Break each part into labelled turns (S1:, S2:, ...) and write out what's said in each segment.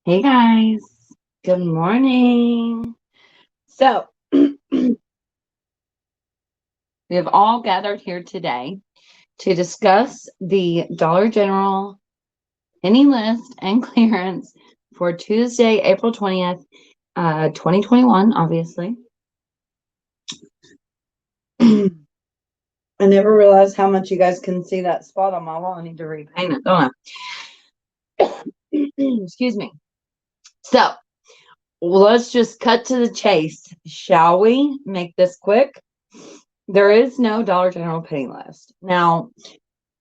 S1: Hey guys, good morning. So, we have all gathered here today to discuss the Dollar General penny list and clearance for Tuesday, April 20th, 2021, obviously. I never realized how much you guys can see that spot on my wall. I need to repaint it, don't I? Excuse me. So, let's just cut to the chase, shall we? Make this quick. There is no Dollar General penny list. Now,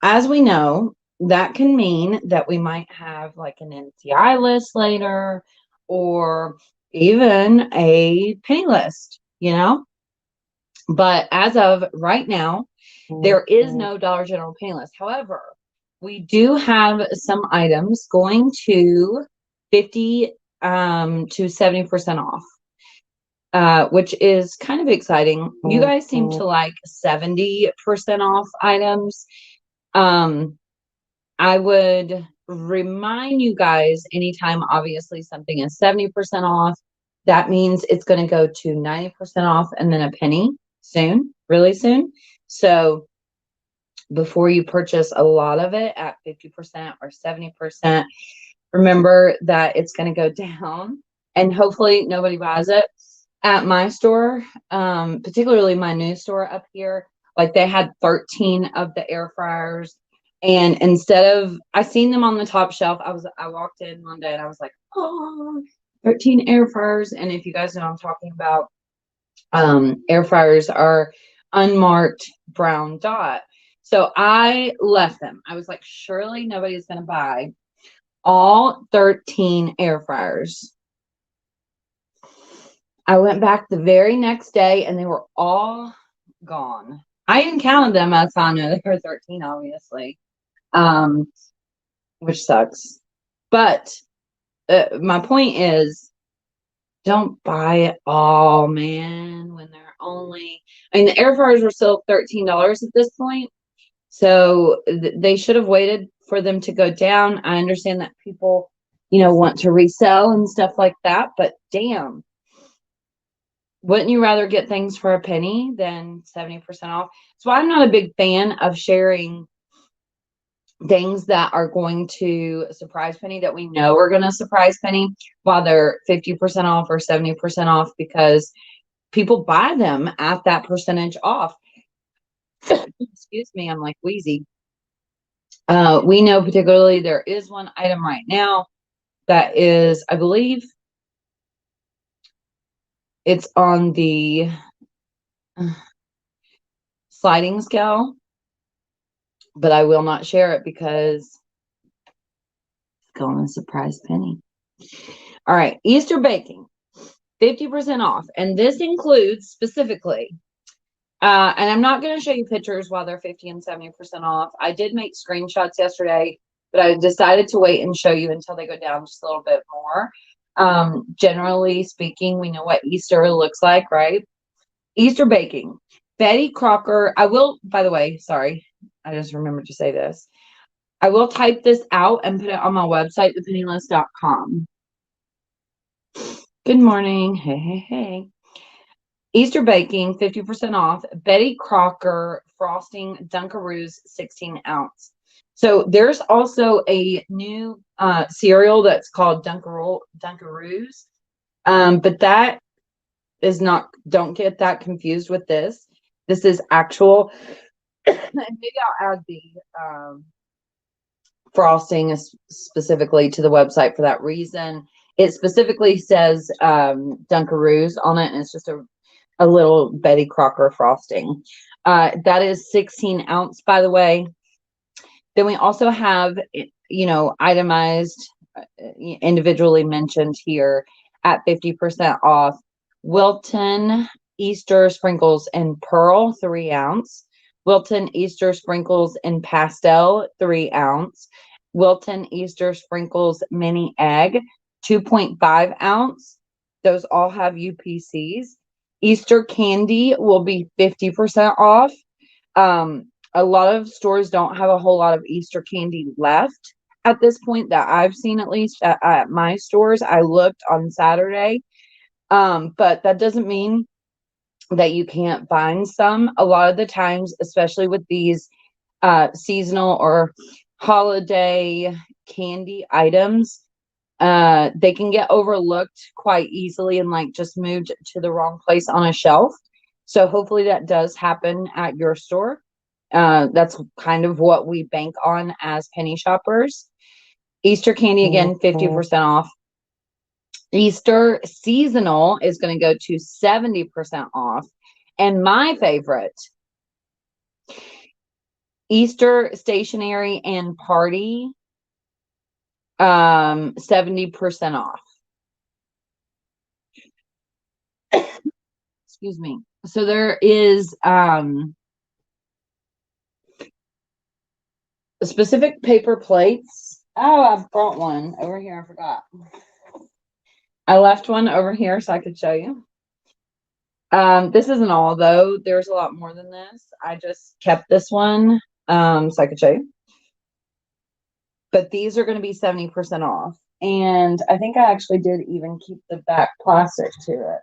S1: as we know, that can mean that we might have like an NCI list later or even a penny list, But as of right now, there is no Dollar General penny list. However, we do have some items going to 50 to 70% off. Which is kind of exciting. You guys seem to like 70% off items. I would remind you guys anytime, obviously, something is 70% off, that means it's going to go to 90% off and then a penny soon, really soon. So before you purchase a lot of it at 50% or 70%, remember that it's going to go down and hopefully nobody buys it. At my store, particularly my new store up here, like they had 13 of the air fryers. And instead of, I seen them on the top shelf. I walked in one day and I was like, oh, 13 air fryers. And if you guys know what I'm talking about, air fryers are unmarked brown dot. So I left them. I was like, surely nobody's going to buy all 13 air fryers. I went back the very next day and they were all gone. I even counted them. That's how I know there were 13, obviously, which sucks. But my point is, don't buy it all, man, when they're only, the air fryers were still $13 at this point. So they should have waited for them to go down. I understand that people, want to resell and stuff like that, but damn. Wouldn't you rather get things for a penny than 70% off? So I'm not a big fan of sharing things that are going to surprise penny that we know are going to surprise penny while they're 50% off or 70% off because people buy them at that percentage off. Excuse me, I'm like wheezy. We know particularly there is one item right now that is, I believe, it's on the sliding scale, but I will not share it because it's going to surprise penny. All right, Easter baking, 50% off. And this includes specifically, and I'm not going to show you pictures while they're 50 and 70% off. I did make screenshots yesterday, but I decided to wait and show you until they go down just a little bit more. Generally speaking, we know what Easter looks like, right? Easter baking. Betty Crocker, I will, by the way, sorry, I just remembered to say this. I will type this out and put it on my website, thepennylist.com. Good morning. Hey. Easter baking, 50% off. Betty Crocker frosting Dunkaroos, 16 ounce. So there's also a new cereal that's called Dunkaroos. But that is not, don't get that confused with this. This is actual, and maybe I'll add the frosting specifically to the website for that reason. It specifically says Dunkaroos on it, and it's just a little Betty Crocker frosting. That is 16 ounce, by the way. Then we also have, itemized, individually mentioned here at 50% off, Wilton Easter sprinkles in pearl, 3 ounce. Wilton Easter sprinkles in pastel, 3 ounce. Wilton Easter sprinkles mini egg, 2.5 ounce. Those all have UPCs. Easter candy will be 50% off. A lot of stores don't have a whole lot of Easter candy left at this point that I've seen, at least at my stores. I looked on Saturday, but that doesn't mean that you can't find some. A lot of the times, especially with these seasonal or holiday candy items, they can get overlooked quite easily and like just moved to the wrong place on a shelf. So hopefully that does happen at your store. That's kind of what we bank on as penny shoppers. Easter candy, again, 50% off. Easter seasonal is going to go to 70% off. And my favorite, Easter stationery and party, 70% off. Excuse me. So there is specific paper plates. Oh, I brought one over here. I forgot. I left one over here so I could show you. This isn't all though. There's a lot more than this. I just kept this one so I could show you. But these are going to be 70% off. And I think I actually did even keep the back plastic to it.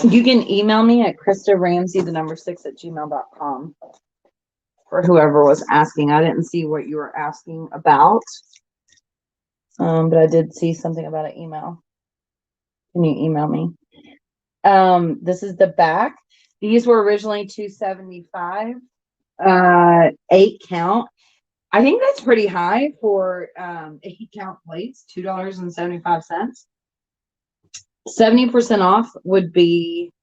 S1: You can email me at KristaRamsey6@gmail.com for whoever was asking. I didn't see what you were asking about. But I did see something about an email. Can you email me? This is the back. These were originally $275, 8 count. I think that's pretty high for 8 count plates, $2.75. 70% off would be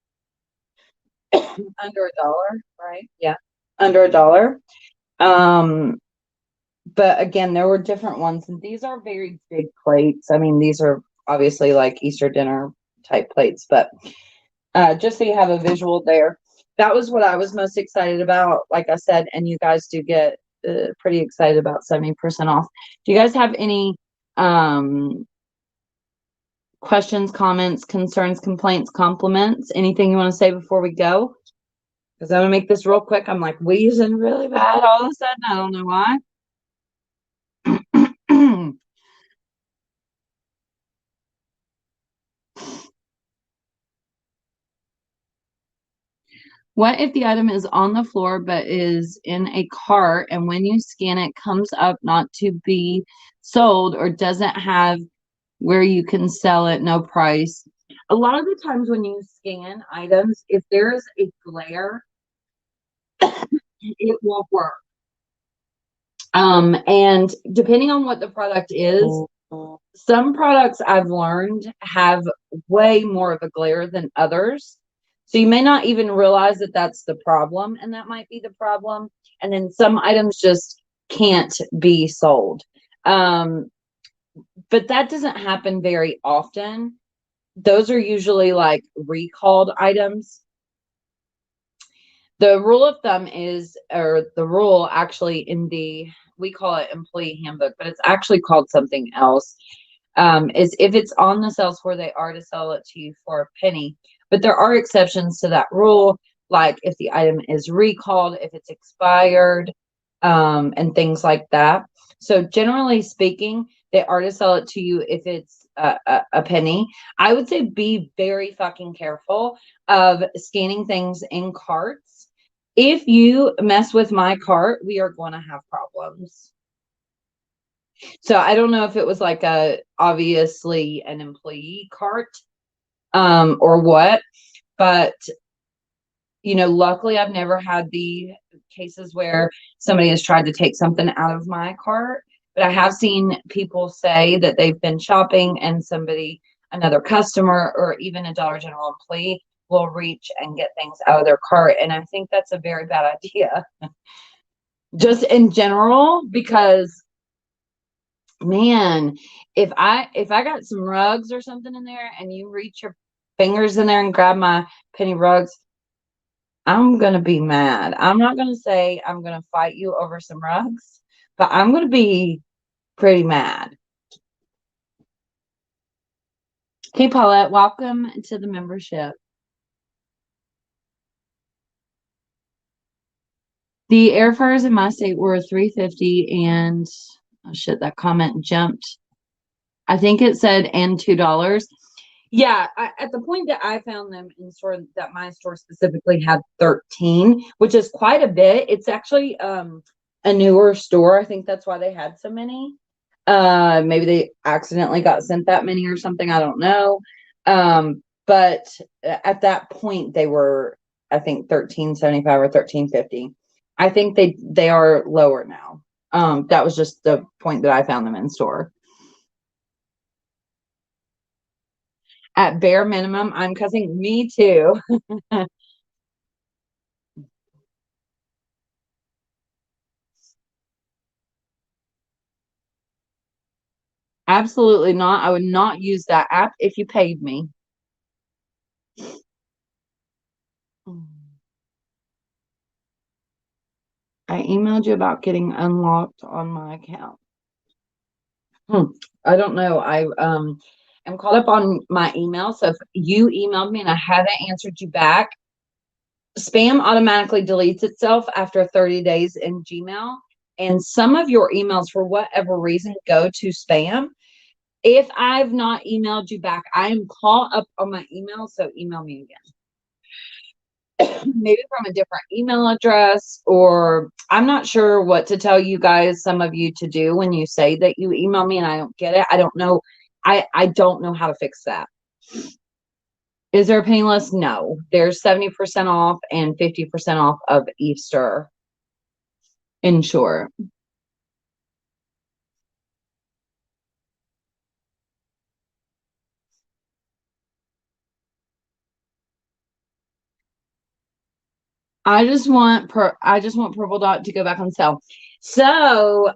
S1: under $1, right? Yeah, under $1. But again, there were different ones, and these are very big plates. I mean, these are obviously like Easter dinner type plates, but just so you have a visual there. That was what I was most excited about, like I said, and you guys do get pretty excited about 70% off. Do you guys have any questions, comments, concerns, complaints, compliments, anything you want to say before we go? Because I'm going to make this real quick. I'm like wheezing really bad all of a sudden. I don't know why. What if the item is on the floor but is in a cart, and when you scan it comes up not to be sold or doesn't have where you can sell it, no price? A lot of the times when you scan items, if there's a glare, it won't work. And depending on what the product is, some products I've learned have way more of a glare than others. So you may not even realize that that's the problem, and that might be the problem. And then some items just can't be sold. But that doesn't happen very often. Those are usually like recalled items. The rule of thumb is, or the rule actually in the, we call it employee handbook, but it's actually called something else, is if it's on the sales floor, they are to sell it to you for a penny. But there are exceptions to that rule, like if the item is recalled, if it's expired, and things like that. So generally speaking, they are to sell it to you if it's a penny. I would say be very fucking careful of scanning things in carts. If you mess with my cart, we are going to have problems. So I don't know if it was like obviously an employee cart, or what, but luckily I've never had the cases where somebody has tried to take something out of my cart, but I have seen people say that they've been shopping and another customer or even a Dollar General employee will reach and get things out of their cart. And I think that's a very bad idea. Just in general, because man, if I got some rugs or something in there and you reach your fingers in there and grab my penny rugs, I'm going to be mad. I'm not going to say I'm going to fight you over some rugs, but I'm going to be pretty mad. Okay, Paulette, welcome to the membership. The air fryers in my state were $3.50 and oh shit, that comment jumped. I think it said and $2. Yeah, at the point that I found them in store, that my store specifically had 13, which is quite a bit. It's actually a newer store. I think that's why they had so many. Maybe they accidentally got sent that many or something. I don't know. But at that point they were, I think, 13.75 or 13.50. I think they are lower now. That was just the point that I found them in store. At bare minimum, I'm cussing. Me too. Absolutely not. I would not use that app if you paid me. I emailed you about getting unlocked on my account. Hmm. I don't know. I'm caught up on my email. So if you emailed me and I haven't answered you back, spam automatically deletes itself after 30 days in Gmail. And some of your emails, for whatever reason, go to spam. If I've not emailed you back, I am caught up on my email. So email me again. Maybe from a different email address, or I'm not sure what to tell you guys, some of you, to do when you say that you email me and I don't get it. I don't know. I don't know how to fix that. Is there a penny list? No. There's 70% off and 50% off of Easter in short. I just want Purple Dot to go back on sale. So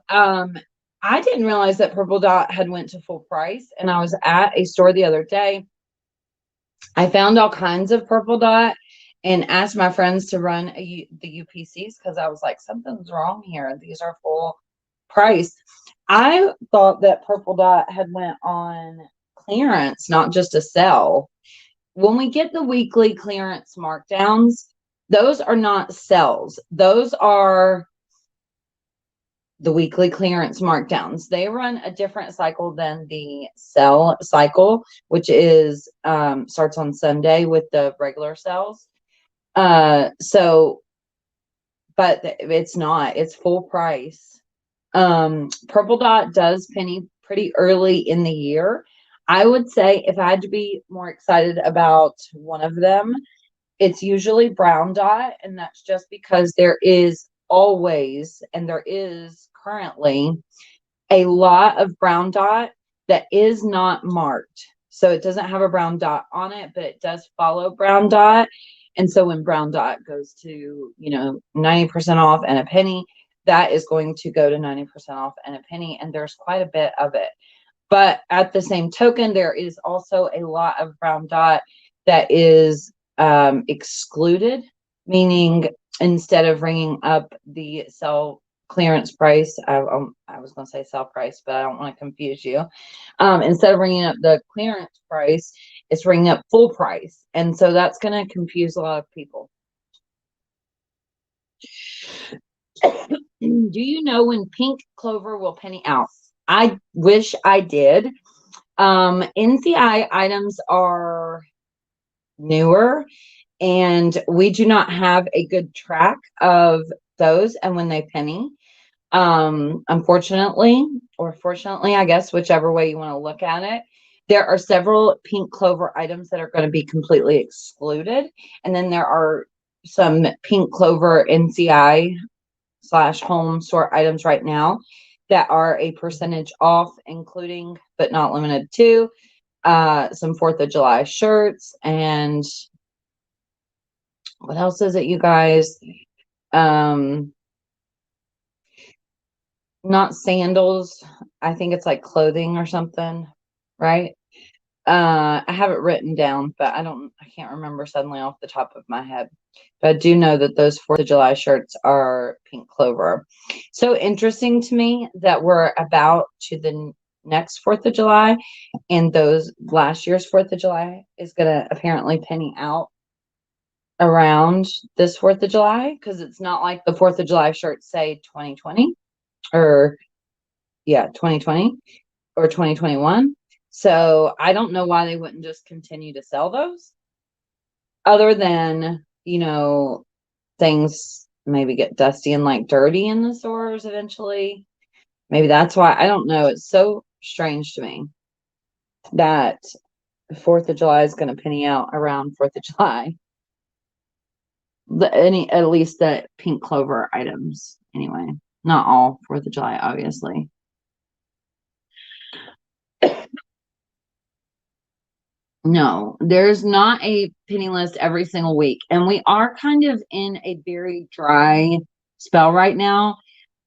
S1: I didn't realize that Purple Dot had went to full price, and I was at a store the other day. I found all kinds of Purple Dot and asked my friends to run the UPCs because I was like, something's wrong here. These are full price. I thought that Purple Dot had went on clearance, not just a sale. When we get the weekly clearance markdowns, those are not sales. Those are the weekly clearance markdowns. They run a different cycle than the sell cycle, which is starts on Sunday with the regular sales. So, but it's not. It's full price. Purple Dot does penny pretty early in the year. I would say if I had to be more excited about one of them, it's usually Brown Dot, and that's just because there is always, and there is currently, a lot of Brown Dot that is not marked. So it doesn't have a brown dot on it, but it does follow Brown Dot. And so when Brown Dot goes to, 90% off and a penny, that is going to go to 90% off and a penny. And there's quite a bit of it. But at the same token, there is also a lot of Brown Dot that is excluded, meaning instead of ringing up the sell clearance price, I was going to say sell price, but I don't want to confuse you. Instead of ringing up the clearance price, it's ringing up full price. And so that's going to confuse a lot of people. Do you know when pink clover will penny out? I wish I did. NCI items are newer, and we do not have a good track of those and when they penny. Unfortunately, or fortunately, I guess, whichever way you want to look at it, there are several pink clover items that are going to be completely excluded. And then there are some pink clover NCI/home store items right now that are a percentage off, including but not limited to some 4th of July shirts. And what else is it, you guys? Not sandals. I think it's like clothing or something, right? I have it written down, but I can't remember suddenly off the top of my head. But I do know that those 4th of July shirts are pink clover. So interesting to me that we're about to the next 4th of July, and those last year's 4th of July is going to apparently penny out. around this 4th of July, because it's not like the 4th of July shirts say 2020 or 2020 or 2021. So I don't know why they wouldn't just continue to sell those, other than, things maybe get dusty and like dirty in the stores eventually. Maybe that's why. I don't know. It's so strange to me that 4th of July is going to penny out around 4th of July. At least the pink clover items, anyway. Not all 4th of July, obviously. No, there's not a penny list every single week. And we are kind of in a very dry spell right now.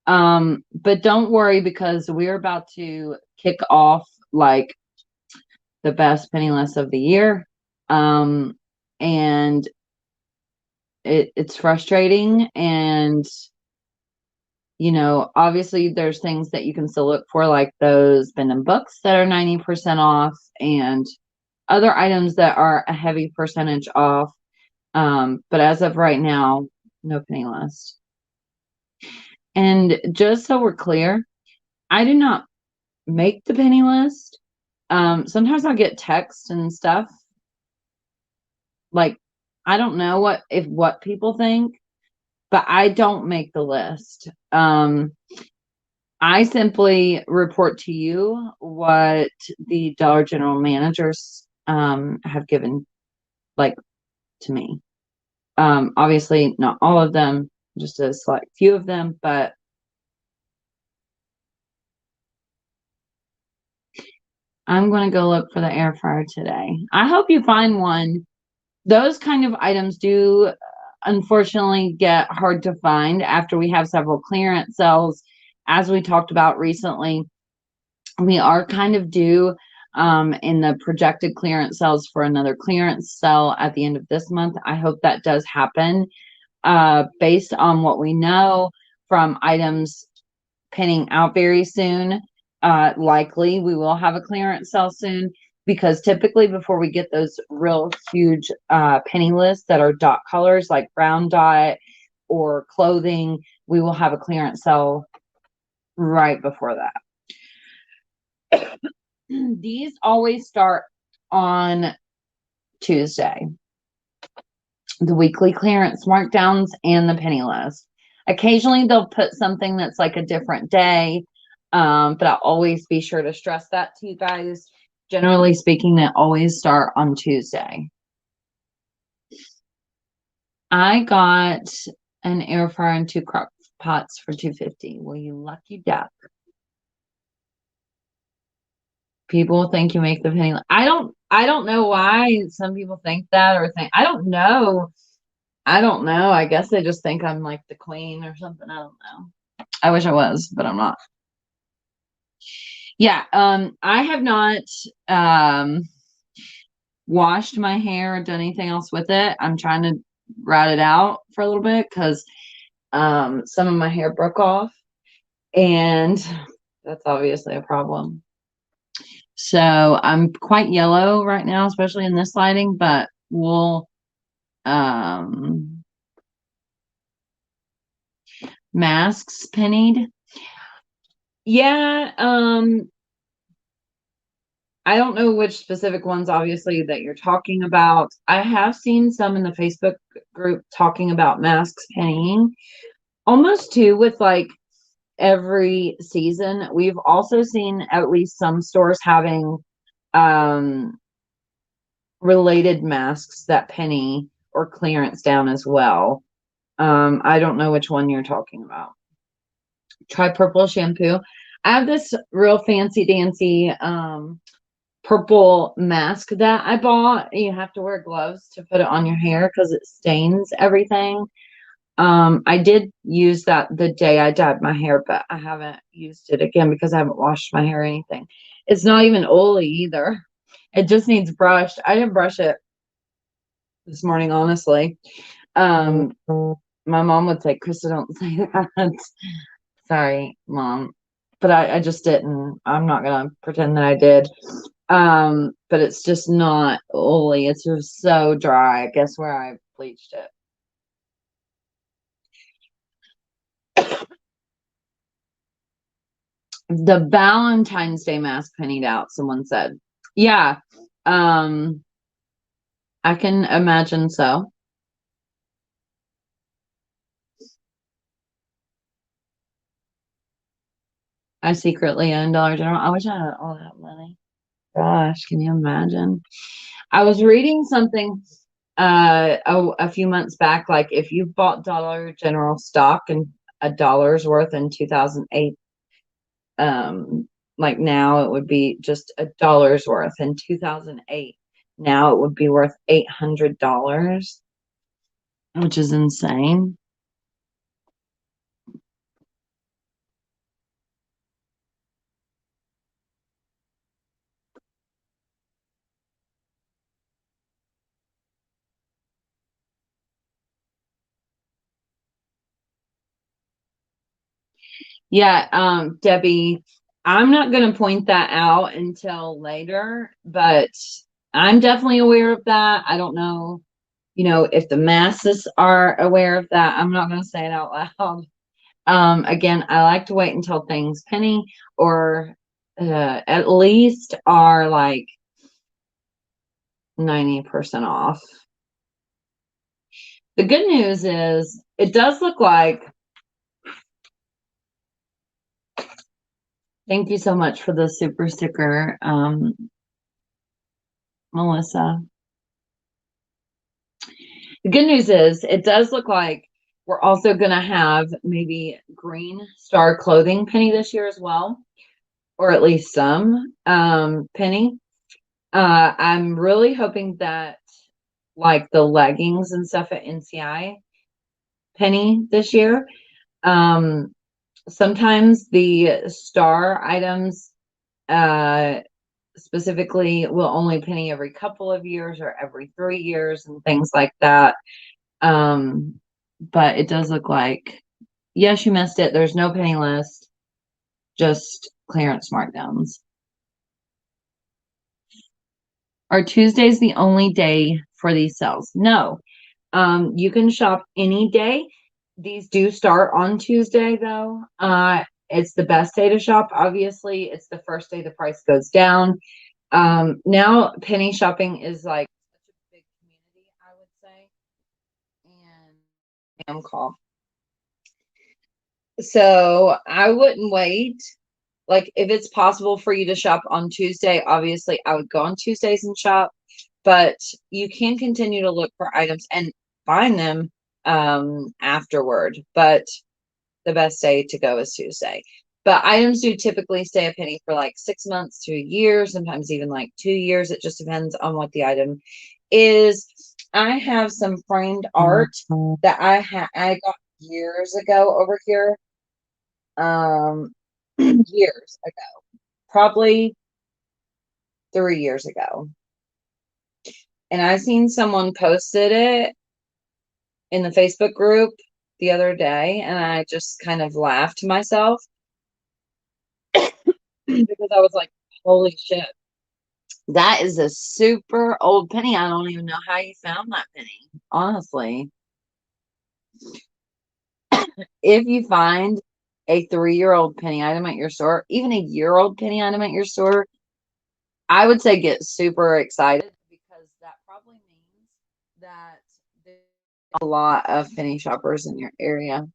S1: But don't worry, because we're about to kick off like the best penny list of the year. And it's frustrating, and obviously there's things that you can still look for, like those Bend books that are 90% off, and other items that are a heavy percentage off. But as of right now, no penny list. And just so we're clear, I do not make the penny list. Sometimes I'll get texts and stuff. Like, I don't know what people think, but I don't make the list. I simply report to you what the Dollar General managers have given, like, to me. Obviously not all of them, just a select few of them, but I'm going to go look for the air fryer today. I hope you find one. Those kind of items do unfortunately get hard to find after we have several clearance sales. As we talked about recently, we are kind of due in the projected clearance sales for another clearance sale at the end of this month. I hope that does happen. Based on what we know from items pinning out very soon, likely we will have a clearance sale soon, because typically before we get those real huge penny lists that are dot colors like brown dot or clothing, we will have a clearance sale right before that. These always start on Tuesday. The weekly clearance markdowns and the penny list. Occasionally they'll put something that's like a different day, but I'll always be sure to stress that to you guys. Generally speaking, they always start on Tuesday. I got an air fryer and 2 crock pots for $2.50. Well, you lucky duck. People think you make the penny. I don't know why some people think that, or think, I don't know. I guess they just think I'm like the queen or something. I don't know. I wish I was, but I'm not. Yeah, I have not washed my hair or done anything else with it. I'm trying to rat it out for a little bit because some of my hair broke off, and that's obviously a problem. So I'm quite yellow right now, especially in this lighting, but we'll masks pennied. Yeah, I don't know which specific ones, obviously, that you're talking about. I have seen some in the Facebook group talking about masks pennying, almost too, with like every season. We've also seen at least some stores having related masks that penny or clearance down as well. I don't know which one you're talking about. Try purple shampoo. I have this real fancy dancy purple mask that I bought. You have to wear gloves to put it on your hair because it stains everything. I did use that the day I dyed my hair, but I haven't used it again because I haven't washed my hair or anything. It's not even oily either. It just needs brushed. I didn't brush it this morning, honestly. My mom would say, Krista, don't say that. Sorry, Mom. But I just didn't. I'm not going to pretend that I did. But it's just not oily. It's just so dry. I guess where I bleached it. The Valentine's Day mask pennied out, someone said. Yeah. I can imagine so. I secretly own Dollar General. I wish I had all that money. Gosh, can you imagine? I was reading something a few months back, like if you bought Dollar General stock and a dollar's worth in 2008, like now it would be just a dollar's worth in 2008. Now it would be worth $800, which is insane. Yeah, Debbie, I'm not going to point that out until later, but I'm definitely aware of that. I don't know, if the masses are aware of that. I'm not going to say it out loud. Again, I like to wait until things penny or at least are like 90% off. The good news is it does look like, thank you so much for the super sticker, Melissa. The good news is it does look like we're also going to have maybe green star clothing penny this year as well, or at least some penny. I'm really hoping that like the leggings and stuff at NCI penny this year. Sometimes the star items specifically will only penny every couple of years or every 3 years and things like that. But it does look like, yes, you missed it. There's no penny list, just clearance markdowns. Are Tuesdays the only day for these sales? No. You can shop any day. These do start on Tuesday, though. It's the best day to shop. Obviously, it's the first day the price goes down. Now penny shopping is like such a big community, I would say. And call. So I wouldn't wait. Like if it's possible for you to shop on Tuesday, obviously I would go on Tuesdays and shop, but you can continue to look for items and find them afterward. But the best day to go is Tuesday. But items do typically stay a penny for like 6 months to a year, sometimes even like 2 years. It just depends on what the item is. I have some framed art that I got years ago over here. Years ago, probably 3 years ago. And I seen someone posted it in the Facebook group the other day, and I just kind of laughed to myself because I was like, holy shit, that is a super old penny. I don't even know how you found that penny, honestly. If you find a 3-year-old penny item at your store, even a year-old penny item at your store, I would say get super excited because that probably means that there's a lot of penny shoppers in your area.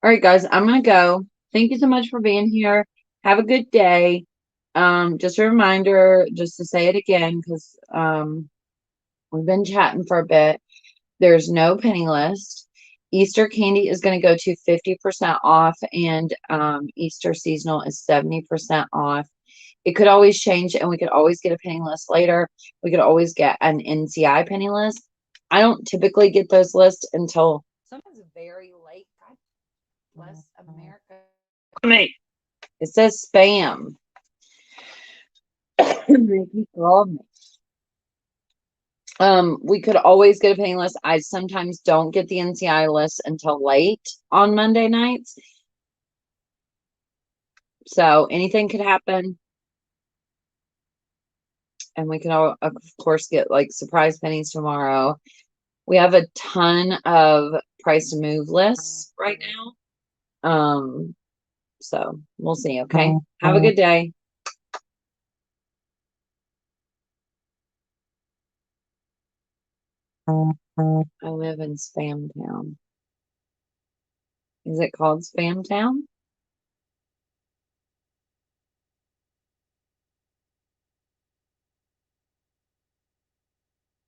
S1: All right, guys, I'm gonna go. Thank you so much for being here. Have a good day. Just a reminder, just to say it again, because we've been chatting for a bit. There's no penny list. Easter candy is going to go to 50% off, and Easter seasonal is 70% off. It could always change, and we could always get a penny list later. We could always get an NCI penny list. I don't typically get those lists until sometimes very late. God bless America. It says spam. He called me. We could always get a paying list. I sometimes don't get the NCI list until late on Monday nights. So anything could happen. And we can, all, of course, get like surprise pennies tomorrow. We have a ton of price to move lists right now. So we'll see. Okay. Have a good day. I live in Spam Town. Is it called Spam Town?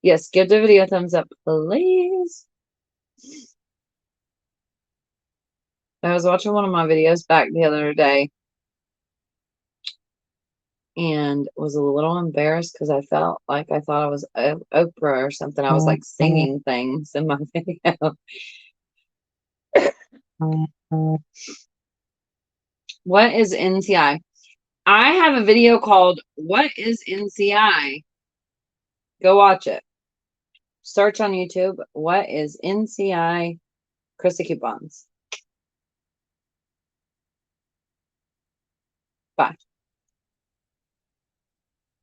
S1: Yes, give the video a thumbs up, please. I was watching one of my videos back the other day and was a little embarrassed because I felt like I thought I was Oprah or something. I was like singing things in my video. What is NCI? I have a video called What is NCI? Go watch it. Search on YouTube. What is NCI? Chrissy Coupons. Bye.